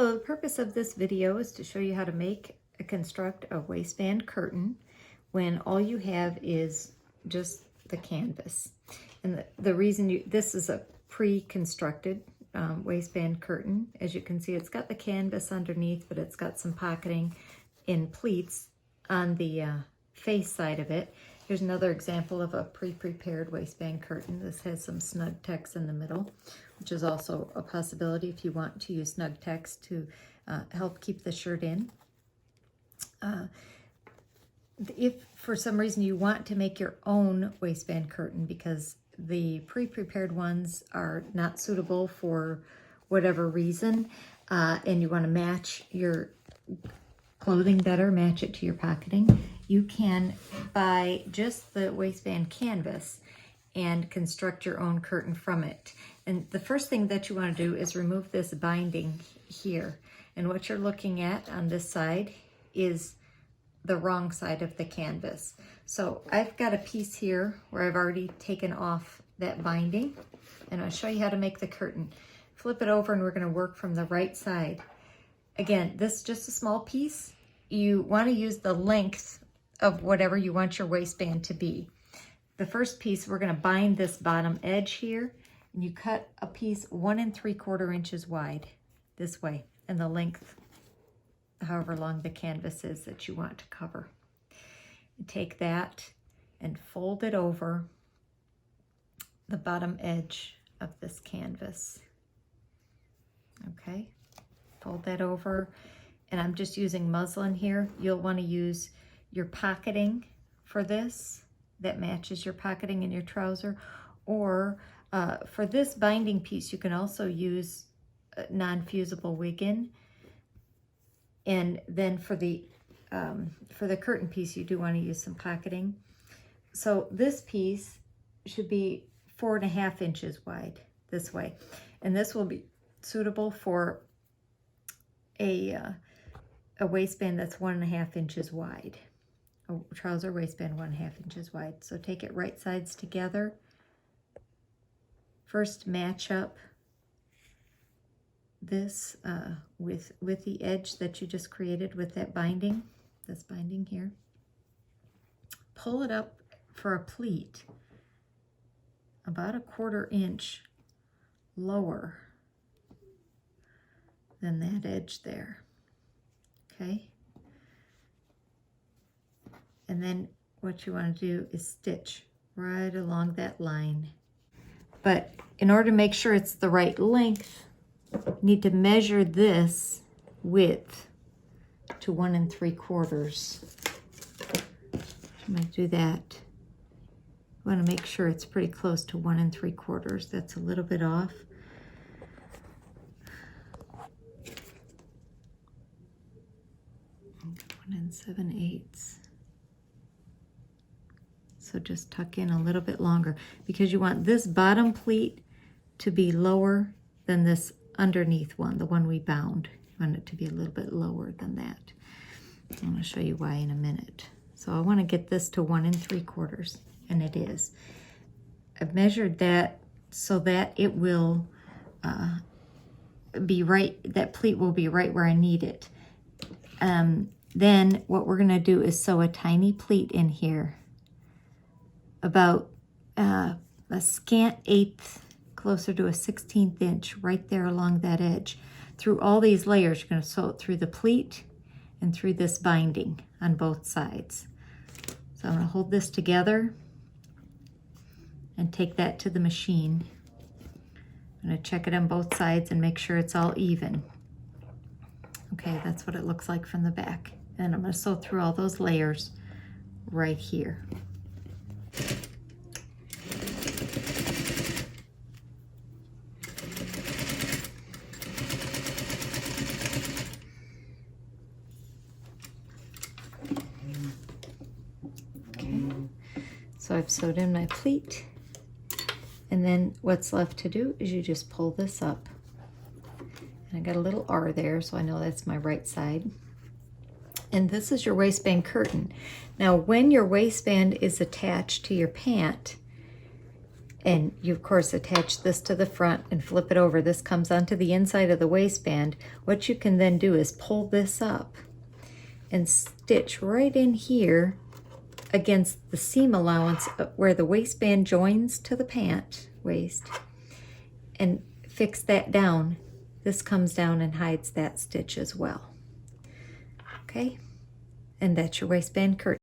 So the purpose of this video is to show you how to construct a waistband curtain when all you have is just the canvas. And the reason this is a pre-constructed waistband curtain. As you can see, it's got the canvas underneath, but it's got some pocketing in pleats on the face side of it. Here's another example of a pre-prepared waistband curtain. This has some snug text in the middle, which is also a possibility if you want to use snug text to help keep the shirt in. If for some reason you want to make your own waistband curtain because the pre-prepared ones are not suitable for whatever reason, and you want to match your clothing better, match it to your pocketing, you can buy just the waistband canvas and construct your own curtain from it. And the first thing that you want to do is remove this binding here. And what you're looking at on this side is the wrong side of the canvas. So I've got a piece here where I've already taken off that binding, and I'll show you how to make the curtain. Flip it over and we're going to work from the right side. Again, this is just a small piece. You want to use the length of whatever you want your waistband to be. The first piece, we're going to bind this bottom edge here, and you cut a piece 1 3/4 inches wide this way, and the length however long the canvas is that you want to cover. You take that and fold it over the bottom edge of this canvas. Okay, fold that over, and I'm just using muslin here. You'll want to use your pocketing for this that matches your pocketing in your trouser, or for this binding piece you can also use non-fusible wiggin. And then for the curtain piece, you do want to use some pocketing. So this piece should be 4 1/2 inches wide this way, and this will be suitable for a waistband that's 1 1/2 inches wide, a trouser waistband 1 1/2 inches wide. So take it right sides together. First, match up this with the edge that you just created with that binding, this binding here. Pull it up for a pleat about 1/4 inch lower than that edge there. Okay, and then what you want to do is stitch right along that line. But in order to make sure it's the right length, you need to measure this width to 1 3/4. I'm going to do that. I want to make sure it's pretty close to 1 3/4. That's a little bit off. 1 7/8. So just tuck in a little bit longer because you want this bottom pleat to be lower than this underneath one, the one we bound. You want it to be a little bit lower than that. I'm going to show you why in a minute. So I want to get this to 1 3/4, and it is. I've measured that so that it will be right, that pleat will be right where I need it. Then what we're going to do is sew a tiny pleat in here, about a scant 1/8, closer to a 1/16 inch, right there along that edge. Through all these layers, you're going to sew it through the pleat and through this binding on both sides. So I'm going to hold this together and take that to the machine. I'm going to check it on both sides and make sure it's all even. Okay, that's what it looks like from the back. And I'm going to sew through all those layers right here. So I've sewed in my pleat, and then what's left to do is you just pull this up. And I got a little R there, so I know that's my right side. And this is your waistband curtain. Now, when your waistband is attached to your pant, And you, of course, attach this to the front and flip it over. This comes onto the inside of the waistband. What you can then do is pull this up and stitch right in here against the seam allowance where the waistband joins to the pant waist, and fix that down. This comes down and hides that stitch as well. Okay, and that's your waistband curtain.